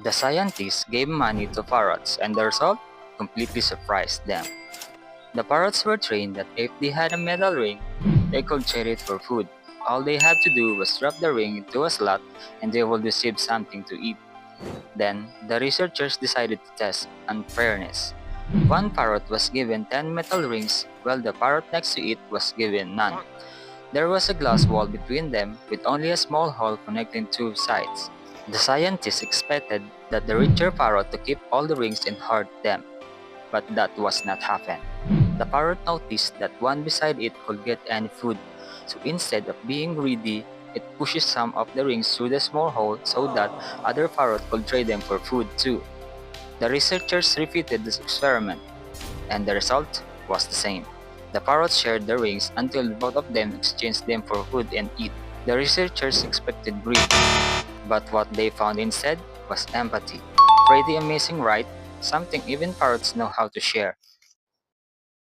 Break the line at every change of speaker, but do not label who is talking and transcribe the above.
The scientists gave money to parrots and the result completely surprised them. The parrots were trained that if they had a metal ring, they could trade it for food. All they had to do was drop the ring into a slot and they would receive something to eat. Then, the researchers decided to test unfairness. One parrot was given 10 metal rings while the parrot next to it was given none. There was a glass wall between them with only a small hole connecting two sides. The scientists expected that the richer parrot to keep all the rings and hoard them, but that was not happen. The parrot noticed that one beside it could get any food, so instead of being greedy, it pushes some of the rings through the small hole so that other parrot could trade them for food too. The researchers repeated this experiment, and the result was the same. The parrots shared the rings until both of them exchanged them for food and eat. The researchers expected greed, but what they found instead was empathy. Pretty amazing, right? Something even parrots know how to share.